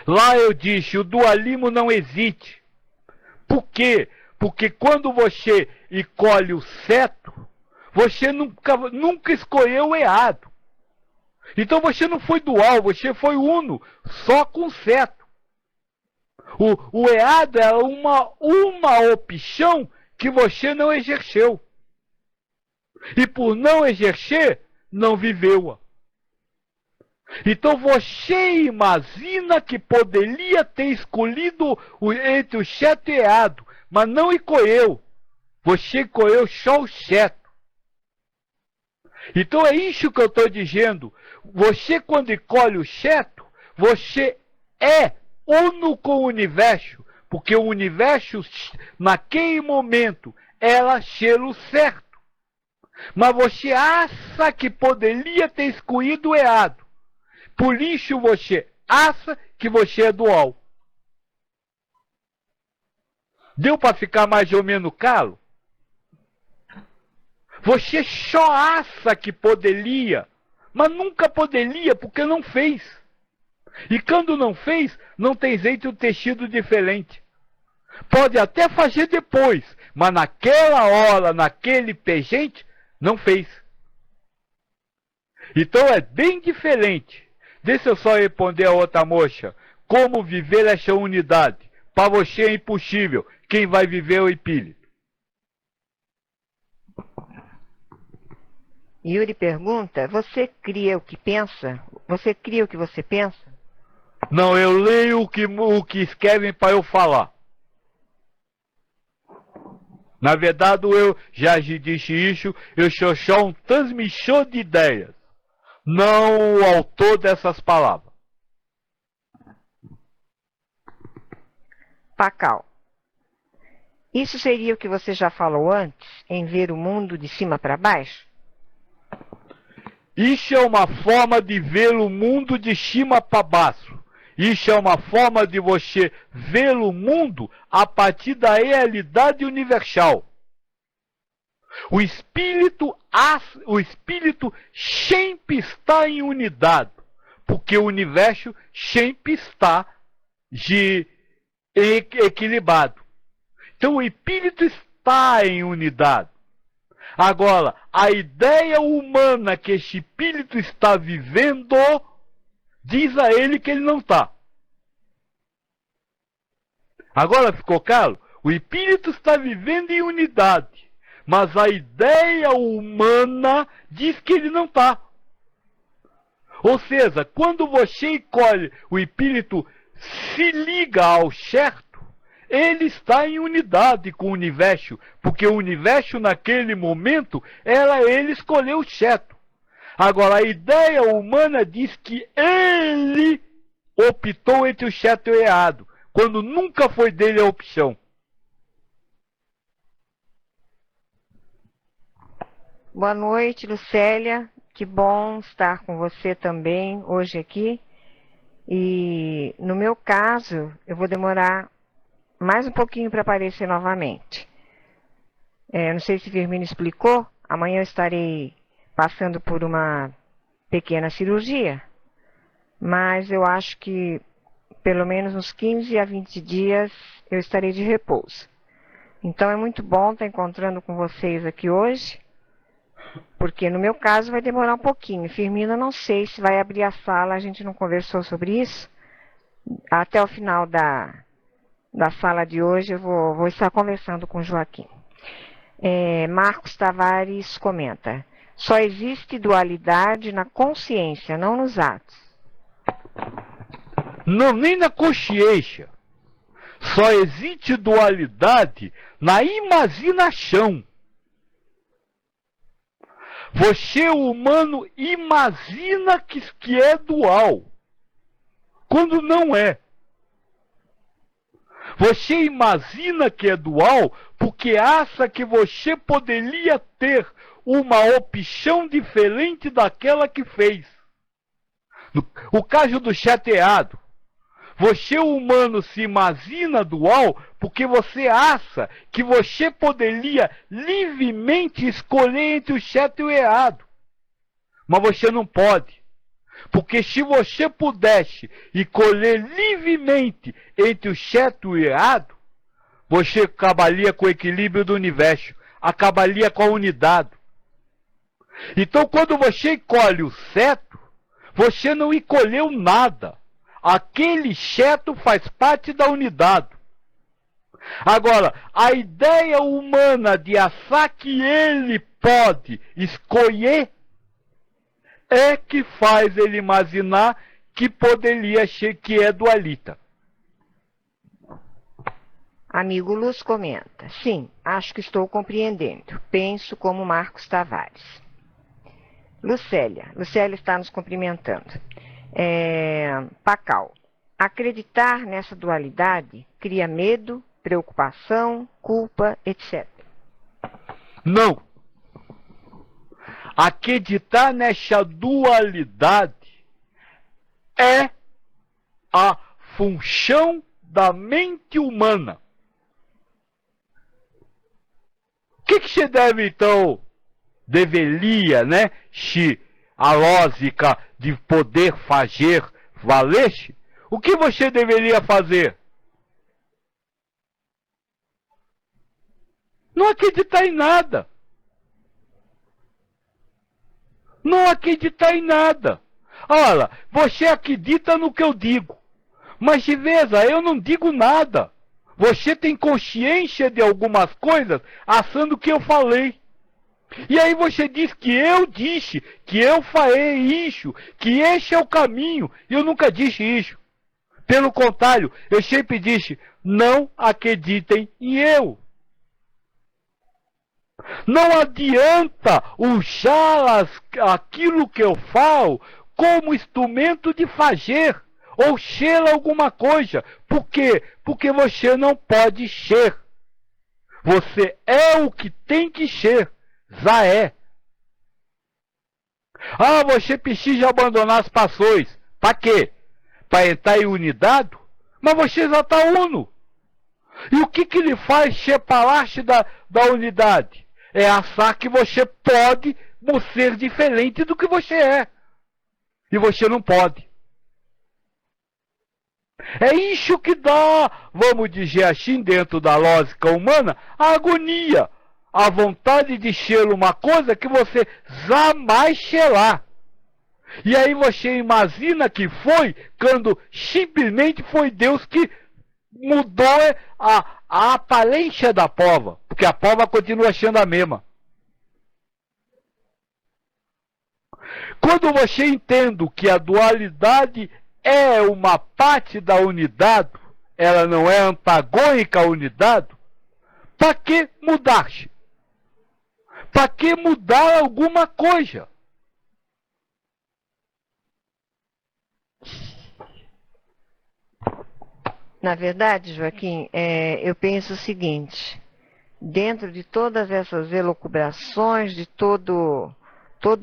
Lá eu disse, o dualismo não existe. Por quê? Porque quando você escolhe o certo, você nunca escolheu o errado. Então você não foi dual, você foi uno, só com o certo. O errado é uma opção que você não exerceu. E por não exercer, não viveu-a. Então você imagina que poderia ter escolhido entre o certo e o errado, mas não escolheu. Você escolheu só o certo. Então é isso que eu estou dizendo. Você, quando escolhe o certo, você é uno com o universo, porque o universo, naquele momento, era ser o certo. Mas você acha que poderia ter escolhido o errado. Por isso você acha que você é dual. Deu para ficar mais ou menos claro? Você só acha que poderia, mas nunca poderia porque não fez. E quando não fez, não tem jeito de ter sido diferente. Pode até fazer depois, mas naquela hora, naquele presente, não fez. Então é bem diferente. Deixa eu só responder a outra moça. Como viver essa unidade? Para você é impossível. Quem vai viver é o espírito. Yuri pergunta, você cria o que pensa? Você cria o que você pensa? Não, eu leio o que escrevem para eu falar. Na verdade, eu já disse isso, eu sou só um transmissor de ideias, não o autor dessas palavras. Pacal. Isso seria o que você já falou antes, em ver o mundo de cima para baixo? Isso é uma forma de ver o mundo de cima para baixo. Isso é uma forma de você ver o mundo a partir da realidade universal. O espírito sempre está em unidade, porque o universo sempre está equilibrado. Então o espírito está em unidade. Agora, a ideia humana que esse espírito está vivendo diz a ele que ele não está. Agora ficou claro? O espírito está vivendo em unidade, mas a ideia humana diz que ele não está. Ou seja, quando você escolhe o espírito se liga ao certo, ele está em unidade com o universo, porque o universo naquele momento, ele escolheu o certo. Agora, a ideia humana diz que ele optou entre o certo e o errado, quando nunca foi dele a opção. Boa noite, Lucélia. Que bom estar com você também hoje aqui. E no meu caso, eu vou demorar mais um pouquinho para aparecer novamente. Não sei se Firmino explicou, amanhã eu estarei passando por uma pequena cirurgia, mas eu acho que pelo menos uns 15 a 20 dias eu estarei de repouso. Então é muito bom estar encontrando com vocês aqui hoje, porque no meu caso vai demorar um pouquinho. Firmino, não sei se vai abrir a sala, a gente não conversou sobre isso. Até o final da sala de hoje eu vou estar conversando com o Joaquim. Marcos Tavares comenta: só existe dualidade na consciência, não nos atos. Não, nem na consciência. Só existe dualidade na imaginação. Você, humano, imagina que é dual, quando não é. Você imagina que é dual porque acha que você poderia ter uma opção diferente daquela que fez. O caso do chateado. Você, humano, se imagina dual porque você acha que você poderia livremente escolher entre o certo e o errado. Mas você não pode. Porque se você pudesse escolher livremente entre o certo e o errado, você acabaria com o equilíbrio do universo, acabaria com a unidade. Então, quando você escolhe o certo, você não escolheu nada. Aquele certo faz parte da unidade. Agora, a ideia humana de achar que ele pode escolher é que faz ele imaginar que poderia ser que é dualita. Amigo Luz comenta: sim, acho que estou compreendendo. Penso como Marcos Tavares. Lucélia está nos cumprimentando. Pacal: acreditar nessa dualidade cria medo, preocupação, culpa, etc. Não. Acreditar nessa dualidade é a função da mente humana. O que você deve, então, deveria, né, se a lógica de poder fazer valesse, o que você deveria fazer? Não acreditar em nada. Não acreditar em nada. Olha, você acredita no que eu digo. Mas, veja, eu não digo nada. Você tem consciência de algumas coisas achando que eu falei. E aí você diz que eu disse, que eu falei isso, que esse é o caminho. E eu nunca disse isso. Pelo contrário, eu sempre disse: não acreditem em eu. Não adianta usar aquilo que eu falo como instrumento de fazer ou ser alguma coisa. Por quê? Porque você não pode ser. Você é o que tem que ser. Já é. Ah, você precisa abandonar as passões. Para quê? Para entrar em unidade? Mas você já está uno. E o que lhe faz separar-se da unidade? É achar que você pode ser diferente do que você é. E você não pode. É isso que dá, vamos dizer assim, dentro da lógica humana, a agonia. A vontade de ser uma coisa que você jamais será. E aí você imagina que foi quando simplesmente foi Deus que mudou a aparência da prova. Porque a prova continua sendo a mesma. Quando você entende que a dualidade é uma parte da unidade, ela não é antagônica à unidade, para que mudar-se? Para que mudar alguma coisa? Na verdade, Joaquim, eu penso o seguinte: dentro de todas essas elucubrações, de todo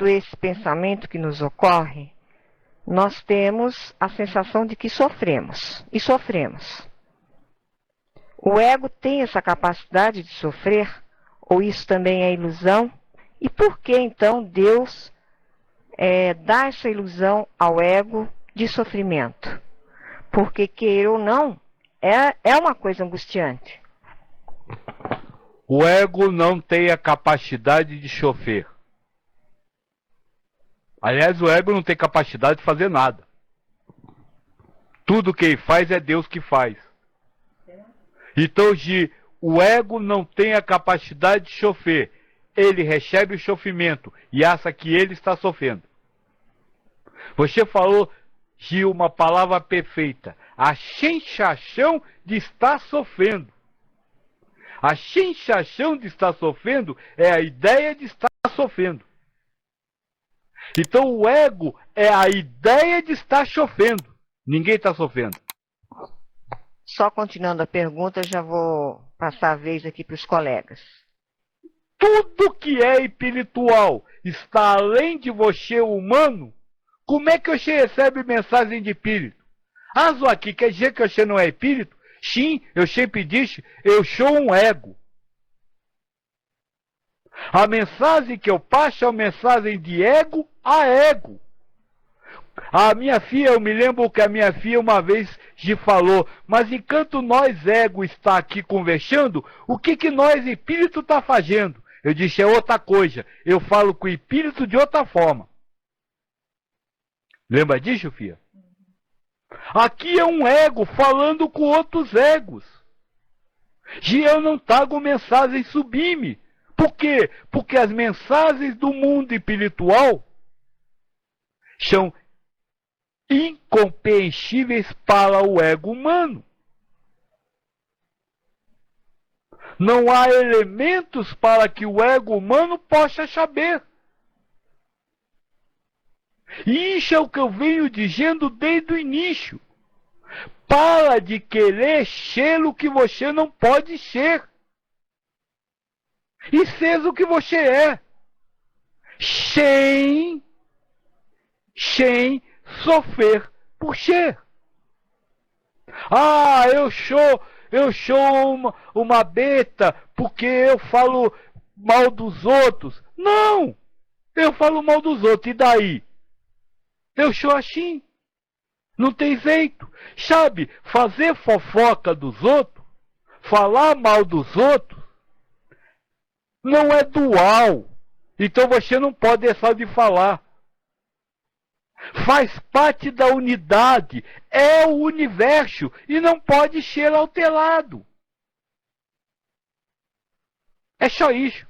esse pensamento que nos ocorre, nós temos a sensação de que sofremos, e sofremos. O ego tem essa capacidade de sofrer, ou isso também é ilusão? E por que então Deus dá essa ilusão ao ego de sofrimento? Porque, queira ou não, é uma coisa angustiante. O ego não tem a capacidade de sofrer. Aliás, o ego não tem capacidade de fazer nada. Tudo que ele faz é Deus que faz. Então, o ego não tem a capacidade de sofrer. Ele recebe o sofrimento e acha que ele está sofrendo. Você falou de uma palavra perfeita. A sensação de estar sofrendo. A sensação de estar sofrendo é a ideia de estar sofrendo. Então o ego é a ideia de estar sofrendo. Ninguém está sofrendo. Só continuando a pergunta, já vou passar a vez aqui para os colegas. Tudo que é espiritual está além de você, humano. Como é que você recebe mensagem de espírito? Ah, Zoaki, quer dizer que você não é espírito? Sim, eu sempre disse, eu sou um ego. A mensagem que eu passo é uma mensagem de ego a ego. A minha filha, eu me lembro que a minha filha uma vez me falou, mas enquanto nós, ego, está aqui conversando, o que nós, espírito, está fazendo? Eu disse, é outra coisa. Eu falo com o espírito de outra forma. Lembra disso, filha? Aqui é um ego falando com outros egos. E eu não trago mensagem sublime. Por quê? Porque as mensagens do mundo espiritual são incompreensíveis para o ego humano. Não há elementos para que o ego humano possa saber. E isso é o que eu venho dizendo desde o início. Para de querer ser o que você não pode ser. E seja o que você é. Sem sofrer por ser. Ah, eu sou uma beta porque eu falo mal dos outros. Não! Eu falo mal dos outros, e daí? Eu sou assim. Não tem jeito. Sabe, fazer fofoca dos outros, falar mal dos outros, não é dual. Então você não pode deixar de falar. Faz parte da unidade, é o universo e não pode ser alterado. É só isso.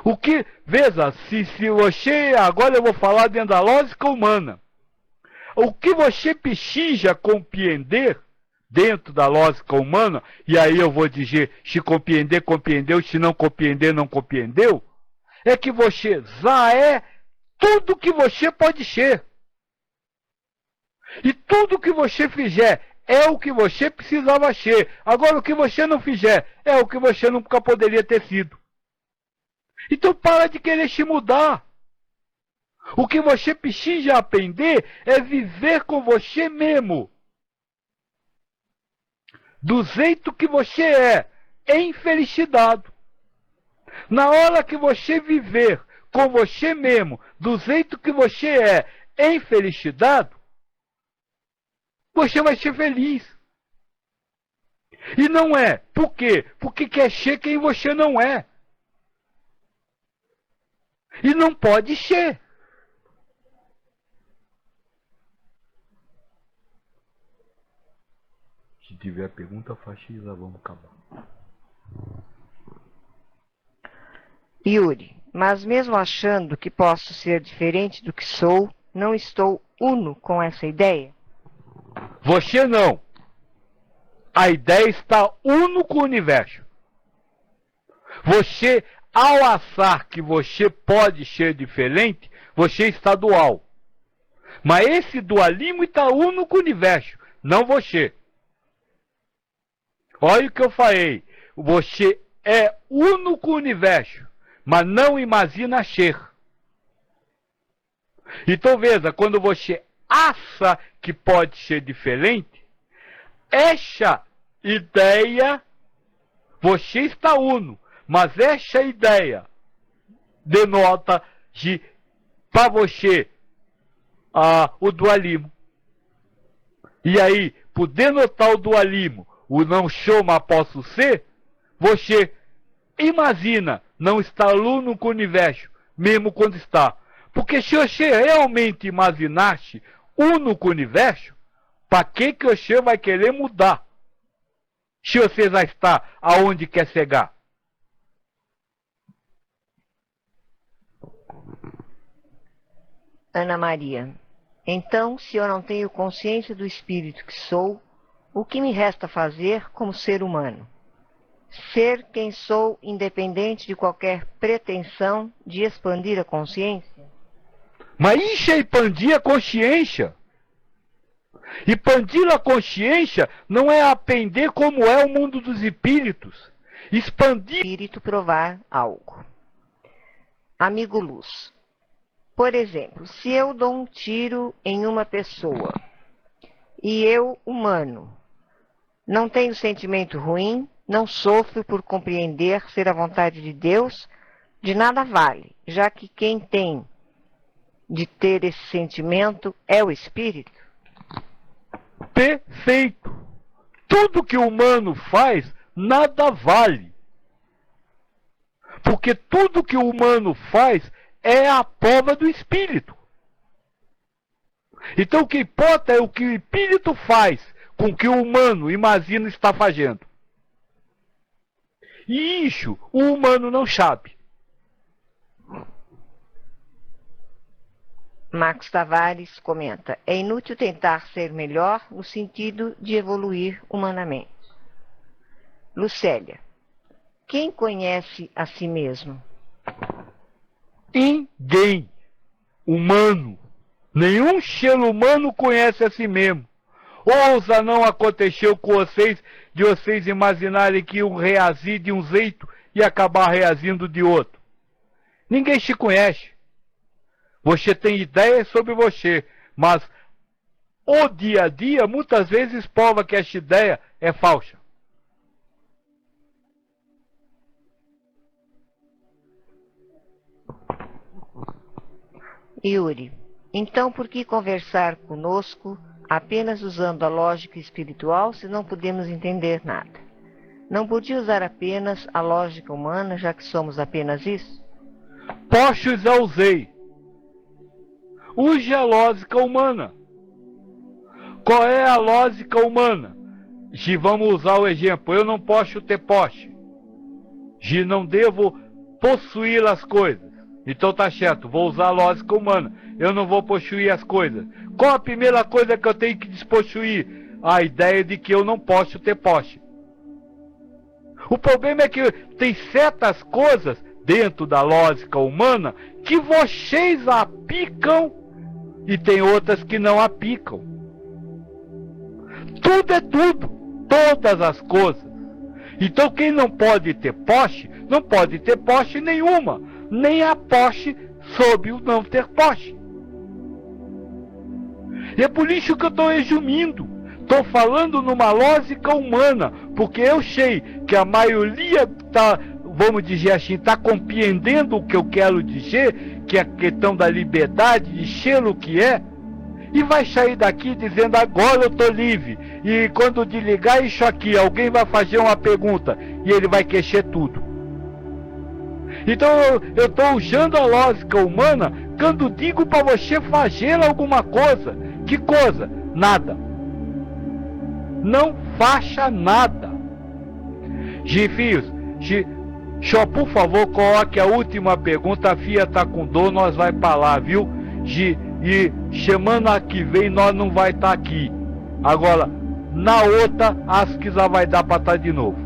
O que, veja, se você, agora eu vou falar dentro da lógica humana, o que você precisa compreender dentro da lógica humana, e aí eu vou dizer, se compreender, compreendeu, se não compreender, não compreendeu, é que você já é tudo que você pode ser. E tudo que você fizer é o que você precisava ser. Agora, o que você não fizer é o que você nunca poderia ter sido. Então, para de querer se mudar. O que você precisa aprender é viver com você mesmo. Do jeito que você é, em felicidade. Na hora que você viver com você mesmo, do jeito que você é, em felicidade, você vai ser feliz. E não é. Por quê? Porque quer ser quem você não é. E não pode ser. Se tiver pergunta, faxiza, vamos acabar. Yuri, mas mesmo achando que posso ser diferente do que sou, não estou uno com essa ideia? Você não. A ideia está uno com o universo. Você, ao achar que você pode ser diferente, você está dual. Mas esse dualismo está uno com o universo, não você. Olha o que eu falei. Você é uno com o universo, mas não imagina ser. Então veja, quando você acha que pode ser diferente, essa ideia, você está uno, mas essa ideia denota para você o dualismo. E aí, por denotar o dualismo, o não sou, mas posso ser, você imagina não estar uno com o universo, mesmo quando está. Porque se você realmente imaginasse uno com o universo, para que você vai querer mudar? se você já está aonde quer chegar? Ana Maria: então, se eu não tenho consciência do espírito que sou, o que me resta fazer como ser humano? Ser quem sou, independente de qualquer pretensão de expandir a consciência? Mas isso é expandir a consciência. Expandir a consciência não é aprender como é o mundo dos espíritos. Expandir... Espírito provar algo. Amigo Luz: por exemplo, se eu dou um tiro em uma pessoa e eu, humano, não tenho sentimento ruim, não sofro por compreender ser a vontade de Deus, de nada vale, já que quem tem de ter esse sentimento é o espírito? Perfeito! Tudo que o humano faz, nada vale. Porque tudo que o humano faz é a prova do espírito. Então o que importa é o que o espírito faz com o que o humano imagina está fazendo. E isso o humano não sabe. Marcos Tavares comenta: é inútil tentar ser melhor no sentido de evoluir humanamente. Lucélia: quem conhece a si mesmo? Ninguém humano, nenhum ser humano conhece a si mesmo. Ousa não aconteceu com vocês, de vocês imaginarem que iam reagir de um jeito e acabar reagindo de outro. Ninguém se conhece. Você tem ideias sobre você, mas o dia a dia muitas vezes prova que essa ideia é falsa. Yuri: então por que conversar conosco apenas usando a lógica espiritual se não podemos entender nada? Não podia usar apenas a lógica humana, já que somos apenas isso? Posso já usei. Use a lógica humana. Qual é a lógica humana? Se vamos usar o exemplo, eu não posso ter posse. Se não devo possuir as coisas. Então tá certo, vou usar a lógica humana. Eu não vou possuir as coisas. Qual a primeira coisa que eu tenho que despossuir? A ideia de que eu não posso ter posse. O problema é que tem certas coisas dentro da lógica humana que vocês aplicam e tem outras que não aplicam. Tudo é tudo, todas as coisas. Então quem não pode ter posse, não pode ter posse nenhuma, nem a posse sobre o não ter posse. E é por isso que eu estou resumindo. Estou falando numa lógica humana, porque eu sei que a maioria está, vamos dizer assim, está compreendendo o que eu quero dizer, que é a questão da liberdade de ser o que é, e vai sair daqui dizendo: agora eu estou livre. E quando desligar isso aqui, alguém vai fazer uma pergunta e ele vai queixar tudo. Então eu estou usando a lógica humana quando digo para você fazer alguma coisa. Que coisa? Nada. Não faça nada. Gifios, só por favor coloque a última pergunta. A filha tá com dor, nós vai para lá, viu? E semana que vem nós não vai estar aqui. Agora, na outra, acho que já vai dar para estar de novo.